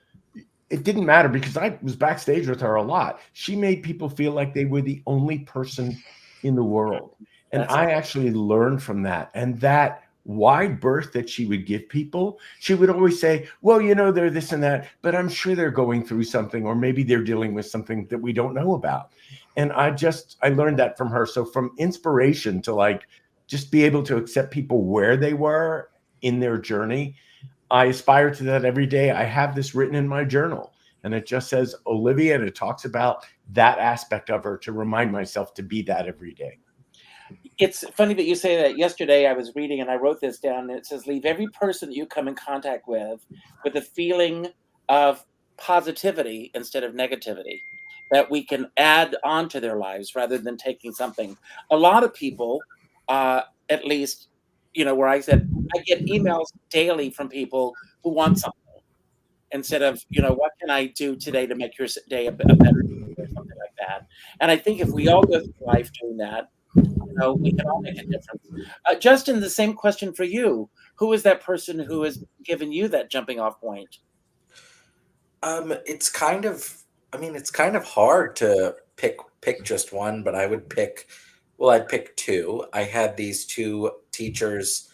it didn't matter, because I was backstage with her a lot. She made people feel like they were the only person in the world. And I actually learned from that. And that wide berth that she would give people, she would always say, well, you know, they're this and that, but I'm sure they're going through something, or maybe they're dealing with something that we don't know about. And I learned that from her. So from inspiration to like, just be able to accept people where they were in their journey, I aspire to that every day. I have this written in my journal, and it just says Olivia, and it talks about that aspect of her, to remind myself to be that every day. It's funny that you say that. Yesterday I was reading, and I wrote this down, and it says, leave every person that you come in contact with a feeling of positivity instead of negativity, that we can add on to their lives rather than taking something. A lot of people, at least, you know, where I said, I get emails daily from people who want something, instead of, you know, what can I do today to make your day a better day, or something like that. And I think if we all go through life doing that, you know, we can all make a difference. Justin, the same question for you. Who is that person who has given you that jumping off point? It's kind of hard to pick just one, but I would pick, I'd pick two. I had these two teachers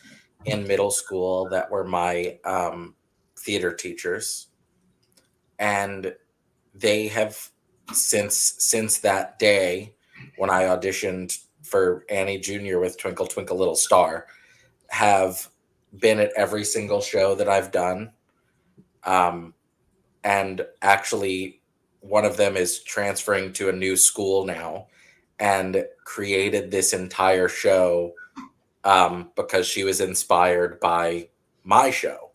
in middle school that were my theater teachers, and they have since that day when I auditioned for Annie Jr. with Twinkle Twinkle Little Star, have been at every single show that I've done. And actually, one of them is transferring to a new school now, and created this entire show because she was inspired by my show.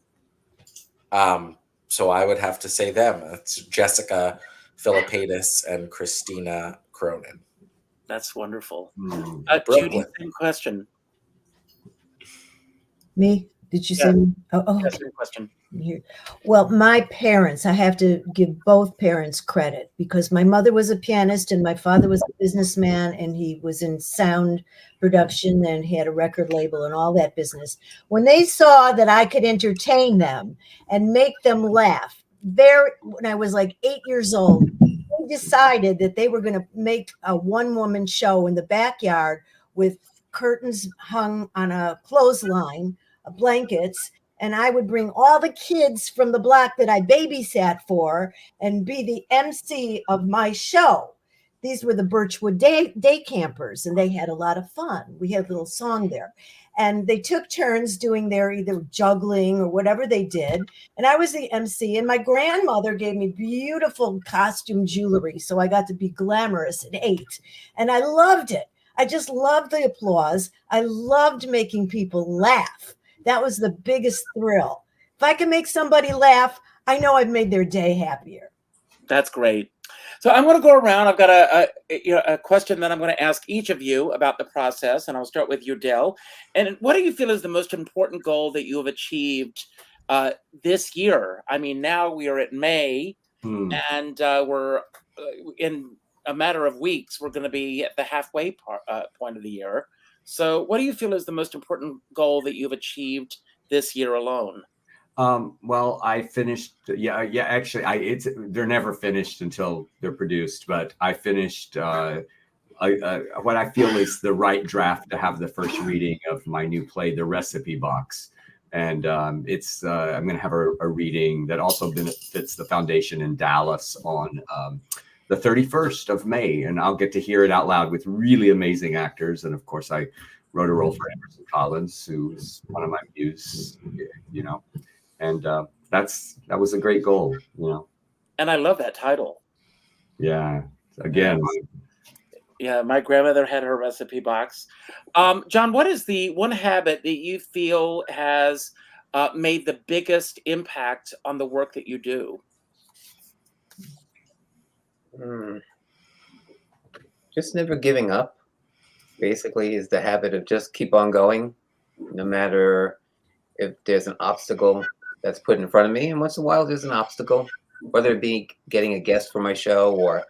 So I would have to say them. It's Jessica Philippidis and Christina Cronin. That's wonderful. Judy, same question. Me? Did you Yeah. say? Oh, Yes, okay. your question. Here. Well, my parents, I have to give both parents credit because my mother was a pianist and my father was a businessman and he was in sound production and he had a record label and all that business. When they saw that I could entertain them and make them laugh, when I was like 8 years old, they decided that they were going to make a one-woman show in the backyard with curtains hung on a clothesline, blankets, and I would bring all the kids from the block that I babysat for and be the MC of my show. These were the Birchwood day campers, and they had a lot of fun. We had a little song there. And they took turns doing their either juggling or whatever they did. And I was the MC, and my grandmother gave me beautiful costume jewelry. So I got to be glamorous at 8. And I loved it. I just loved the applause. I loved making people laugh. That was the biggest thrill. If I can make somebody laugh, I know I've made their day happier. That's great. So I'm going to go around. I've got a question that I'm going to ask each of you about the process, and I'll start with you, Dell. And what do you feel is the most important goal that you have achieved this year? I mean, now we are at May, and we're in a matter of weeks, we're going to be at the halfway point of the year. So what do you feel is the most important goal that you've achieved this year alone? Well, I finished. Yeah. Actually, they're never finished until they're produced. But I finished what I feel is the right draft to have the first reading of my new play, The Recipe Box, and I'm going to have a reading that also benefits the foundation in Dallas on the 31st of May, and I'll get to hear it out loud with really amazing actors. And of course, I wrote a role for Emerson Collins, who's one of my muse, and that was a great goal, And I love that title. Yeah. Again. Yeah, my grandmother had her recipe box. John, what is the one habit that you feel has made the biggest impact on the work that you do? Just never giving up, basically, is the habit of just keep on going, no matter if there's an obstacle that's put in front of me. And once in a while, there's an obstacle, whether it be getting a guest for my show or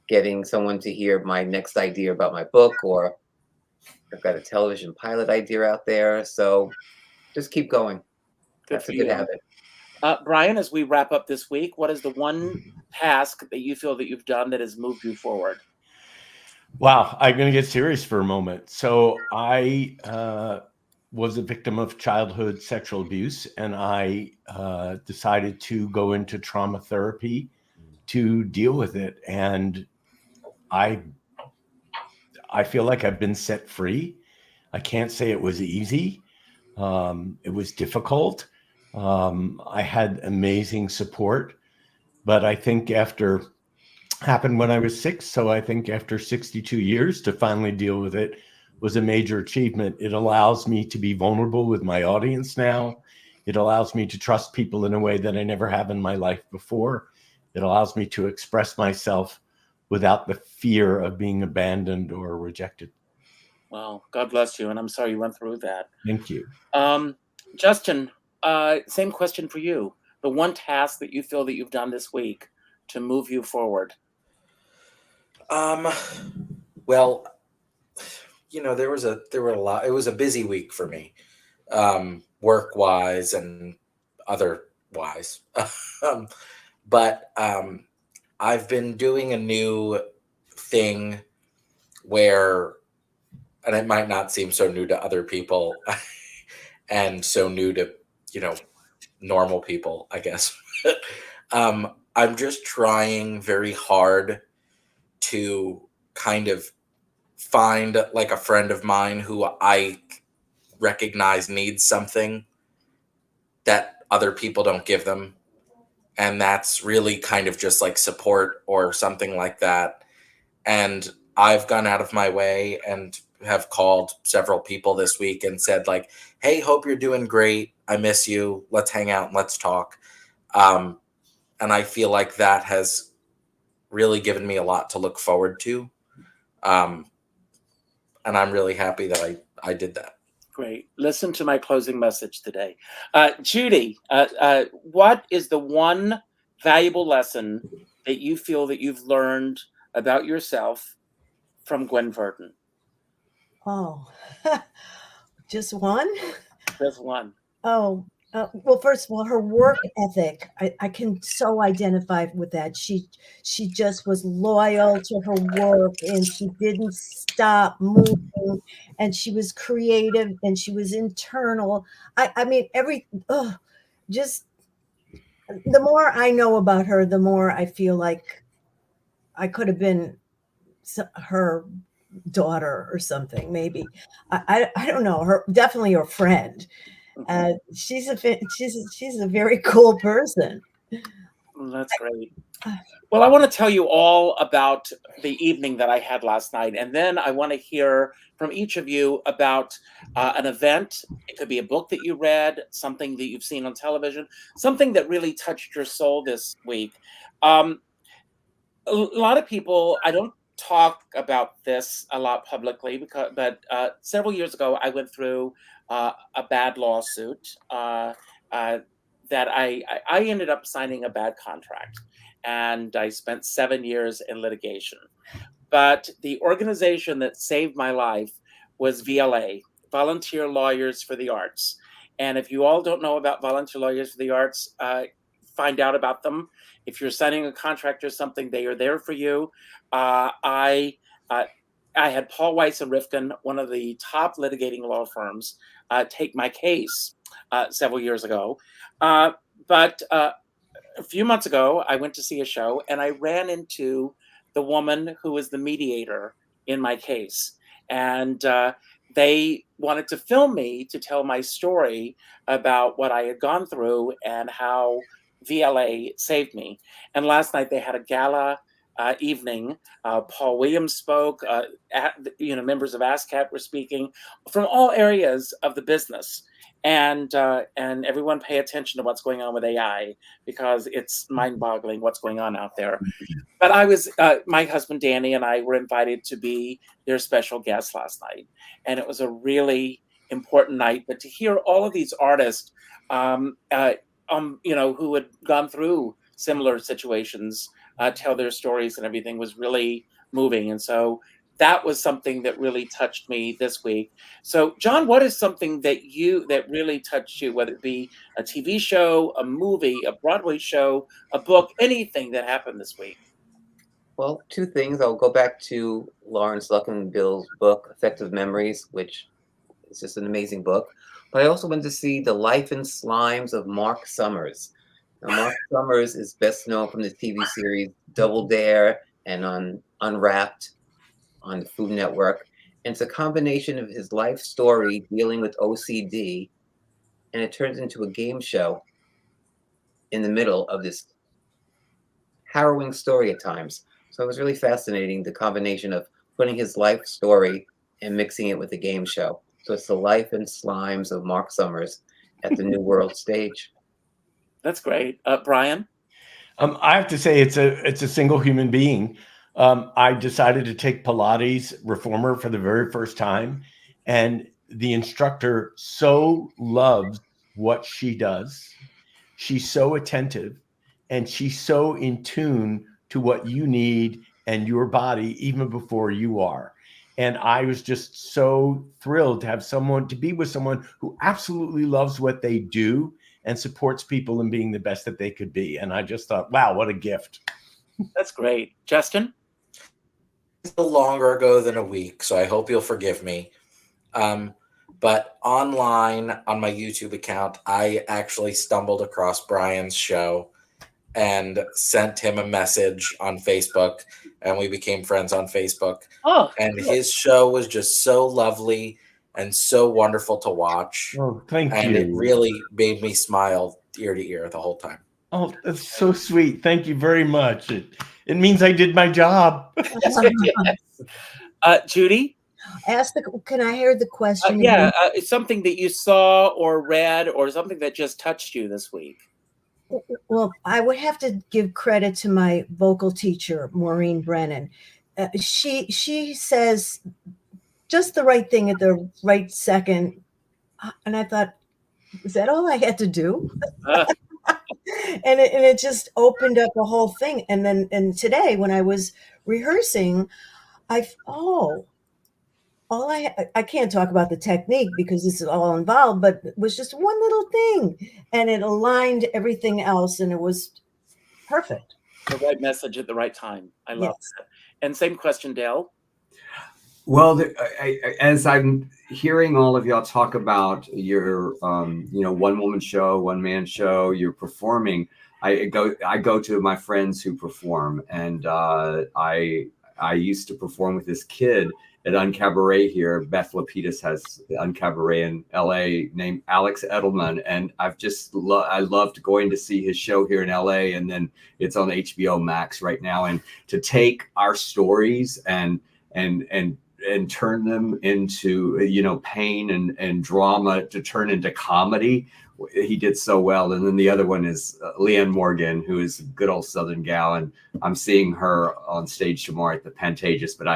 getting someone to hear my next idea about my book, or I've got a television pilot idea out there. So just keep going. That's a good habit. Brian, as we wrap up this week, what is the one task that you feel that you've done that has moved you forward? Wow, I'm going to get serious for a moment. So I was a victim of childhood sexual abuse, and I decided to go into trauma therapy to deal with it. And I feel like I've been set free. I can't say it was easy. It was difficult. I had amazing support, but I think happened when I was 6. So I think after 62 years to finally deal with it was a major achievement. It allows me to be vulnerable with my audience now. It allows me to trust people in a way that I never have in my life before. It allows me to express myself without the fear of being abandoned or rejected. Well, God bless you. And I'm sorry you went through that. Thank you. Justin, same question for you. The one task that you feel that you've done this week to move you forward? Well, there were a lot. It was a busy week for me, work wise and other wise. But I've been doing a new thing where, and it might not seem so new to other people and so new to, normal people, I guess. I'm just trying very hard to kind of find like a friend of mine who I recognize needs something that other people don't give them. And that's really kind of just like support or something like that. And I've gone out of my way and have called several people this week and said like, hey, hope you're doing great. I miss you. Let's hang out and let's talk. And I feel like that has really given me a lot to look forward to. And I'm really happy that I did that. Great. Listen to my closing message today. Judy, what is the one valuable lesson that you feel that you've learned about yourself from Gwen Verdon? Oh, just one? Just one. Oh, well, first of all, her work ethic, I can so identify with that. She just was loyal to her work and she didn't stop moving and she was creative and she was internal. I mean, just the more I know about her, the more I feel like I could have been her daughter or something, maybe. I don't know, her definitely her friend. She's a very cool person. That's great. Well, I want to tell you all about the evening that I had last night, and then I want to hear from each of you about an event. It could be a book that you read, something that you've seen on television, something that really touched your soul this week. A lot of people, I don't talk about this a lot publicly, but several years ago, I went through a bad lawsuit that I ended up signing a bad contract, and I spent 7 years in litigation. But the organization that saved my life was VLA, Volunteer Lawyers for the Arts. And if you all don't know about Volunteer Lawyers for the Arts, find out about them. If you're signing a contract or something, they are there for you. I had Paul Weiss and Rifkin, one of the top litigating law firms, take my case several years ago. But a few months ago, I went to see a show and I ran into the woman who was the mediator in my case. And they wanted to film me to tell my story about what I had gone through and how VLA saved me. And last night they had a gala evening. Paul Williams spoke. Members of ASCAP were speaking from all areas of the business. And everyone pay attention to what's going on with AI, because it's mind-boggling what's going on out there. But I was, my husband Danny and I were invited to be their special guests last night, and it was a really important night. But to hear all of these artists, who had gone through similar situations, tell their stories and everything was really moving. And so that was something that really touched me this week. So, John, what is something that really touched you, whether it be a TV show, a movie, a Broadway show, a book, anything that happened this week? Well, two things. I'll go back to Lawrence Luckinbill's book, Effective Memories, which is just an amazing book. But I also went to see The Life and Slimes of Mark Summers. Now, Mark Summers is best known from the TV series Double Dare and on Unwrapped on the Food Network. And it's a combination of his life story dealing with OCD, and it turns into a game show in the middle of this harrowing story at times. So it was really fascinating, the combination of putting his life story and mixing it with a game show. So it's The Life and Slimes of Mark Summers at the New World stage. That's great. Brian? I have to say it's a single human being. I decided to take Pilates reformer for the very first time, and the instructor so loves what she does. She's so attentive, and she's so in tune to what you need and your body even before you are. And I was just so thrilled to be with someone who absolutely loves what they do and supports people in being the best that they could be. And I just thought, wow, what a gift. That's great. Justin? It's a little longer ago than a week, so I hope you'll forgive me. But online on my YouTube account, I actually stumbled across Brian's show and sent him a message on Facebook, and we became friends on Facebook. Oh, and good. His show was just so lovely and so wonderful to watch. Oh, thank and you. It really made me smile ear to ear the whole time. Oh, that's so sweet. Thank you very much. It means I did my job. Judy? Can I hear the question? It's something that you saw or read or something that just touched you this week. Well, I would have to give credit to my vocal teacher, Maureen Brennan. She says just the right thing at the right second And I thought, is that all I had to do? Uh, And it just opened up a whole thing. And then, and today when I was rehearsing, all I can't talk about the technique because this is all involved, but it was just one little thing and it aligned everything else and it was perfect. the right message at the right time. I love Yes. that. And same question, Dale. Well, as I'm hearing all of y'all talk about your, one woman show, one man show, you're performing. I go to my friends who perform, and I used to perform with this kid at Uncabaret here. Beth Lapidus has Uncabaret in LA named Alex Edelman, and I loved going to see his show here in LA, and then it's on HBO Max right now. And to take our stories and turn them into pain and drama to turn into comedy, he did so well. And then the other one is Leanne Morgan, who is a good old Southern gal, and I'm seeing her on stage tomorrow at the Pantages. But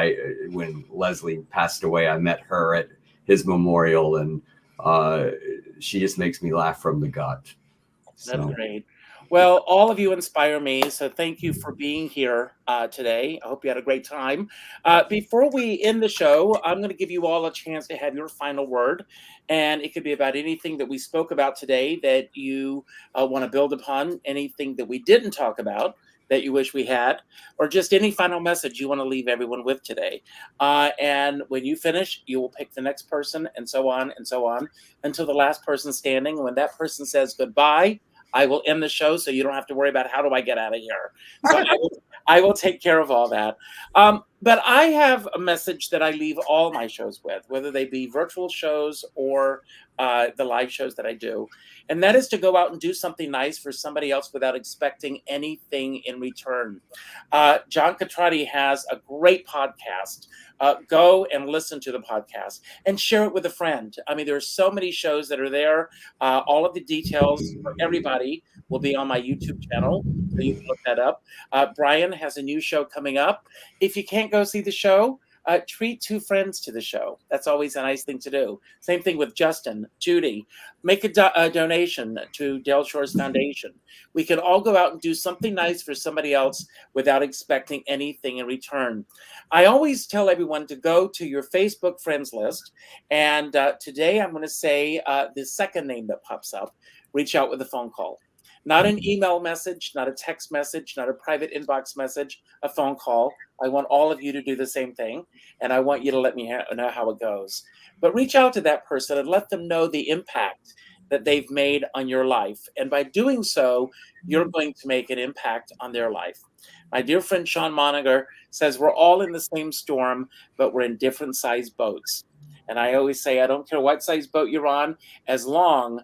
when Leslie passed away, I met her at his memorial, and she just makes me laugh from the gut. That's great. Well, all of you inspire me, so thank you for being here today. I hope you had a great time. Before we end the show, I'm going to give you all a chance to have your final word, and it could be about anything that we spoke about today that you want to build upon, anything that we didn't talk about that you wish we had, or just any final message you want to leave everyone with today. And when you finish, you will pick the next person, and so on until the last person standing. When that person says goodbye, I will end the show, so you don't have to worry about how do I get out of here. So I will take care of all that. But I have a message that I leave all my shows with, whether they be virtual shows or the live shows that I do. And that is to go out and do something nice for somebody else without expecting anything in return. John Contratti has a great podcast. Go and listen to the podcast and share it with a friend. I mean, there are so many shows that are there. All of the details for everybody will be on my YouTube channel, so you can look that up. Brian has a new show coming up. If you can't go see the show, treat two friends to the show. That's always a nice thing to do. Same thing with Justin, Judy. Make a donation to Del Shore's Foundation. We can all go out and do something nice for somebody else without expecting anything in return. I always tell everyone to go to your Facebook friends list. And today I'm going to say the second name that pops up. Reach out with a phone call. Not an email message, not a text message, not a private inbox message, a phone call. I want all of you to do the same thing, and I want you to let me know how it goes. But reach out to that person and let them know the impact that they've made on your life. And by doing so, you're going to make an impact on their life. My dear friend Sean Moniger says we're all in the same storm, but we're in different sized boats. And I always say, I don't care what size boat you're on, as long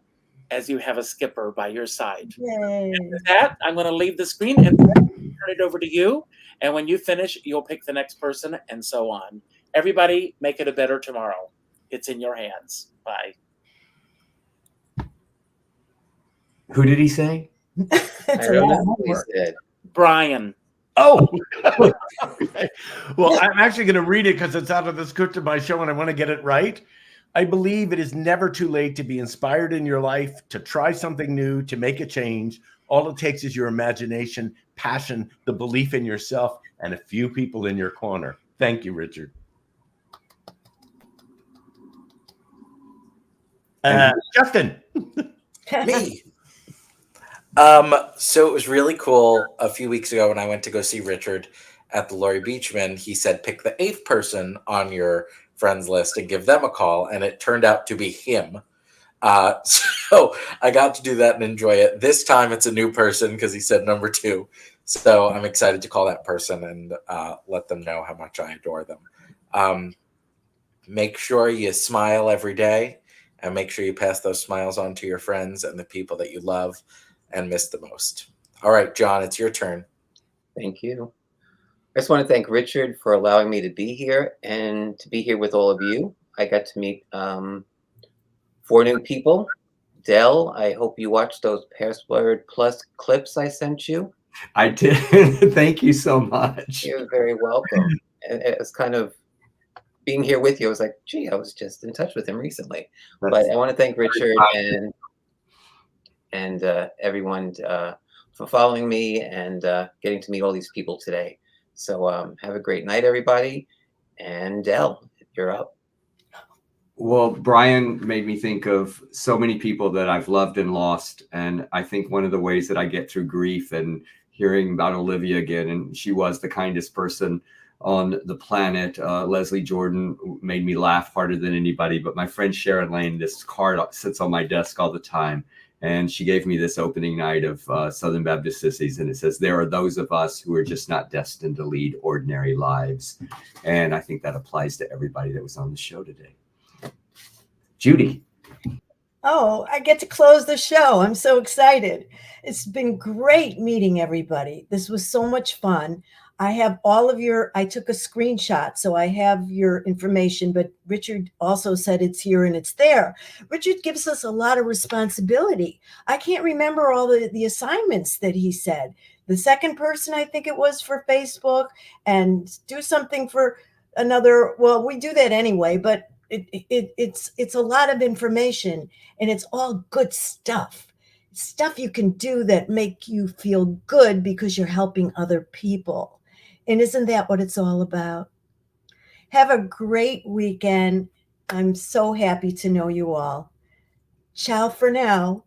as you have a skipper by your side. Yay. And with that, I'm going to leave the screen and turn it over to you. And when you finish, you'll pick the next person and so on. Everybody, make it a better tomorrow. It's in your hands. Bye. Who did he say? I don't know who he said. Brian. Oh, okay. Well, I'm actually going to read it because it's out of the script of my show and I want to get it right. I believe it is never too late to be inspired in your life, to try something new, to make a change. All it takes is your imagination, passion, the belief in yourself, and a few people in your corner. Thank you, Richard. Justin. Me. So it was really cool. A few weeks ago when I went to go see Richard at the Laurie Beachman, he said, pick the 8th person on your friends list and give them a call. And it turned out to be him. So I got to do that and enjoy it. This time it's a new person because he said number 2. So I'm excited to call that person and let them know how much I adore them. Make sure you smile every day and make sure you pass those smiles on to your friends and the people that you love and miss the most. All right, John, it's your turn. Thank you. I just want to thank Richard for allowing me to be here and to be here with all of you. I got to meet 4 new people. Del, I hope you watched those Password Plus clips I sent you. I did. Thank you so much. You're very welcome. And it's kind of being here with you, I was like, gee, I was just in touch with him recently. That's But I want to thank very Richard kind. and everyone for following me and getting to meet all these people today. So have a great night, everybody. And Del, you're up. Well, Brian made me think of so many people that I've loved and lost. And I think one of the ways that I get through grief and hearing about Olivia again, and she was the kindest person on the planet. Leslie Jordan made me laugh harder than anybody. But my friend Sharon Lane, this card sits on my desk all the time. And she gave me this opening night of Southern Baptist Sissies. And it says, there are those of us who are just not destined to lead ordinary lives. And I think that applies to everybody that was on the show today. Judy. Oh, I get to close the show. I'm so excited. It's been great meeting everybody. This was so much fun. I have all of I took a screenshot, so I have your information, but Richard also said it's here and it's there. Richard gives us a lot of responsibility. I can't remember all the assignments that he said. The second person, I think it was for Facebook, and do something for another. Well, we do that anyway, but it's a lot of information, and it's all good stuff you can do that make you feel good because you're helping other people. And isn't that what it's all about? Have a great weekend. I'm so happy to know you all. Ciao for now.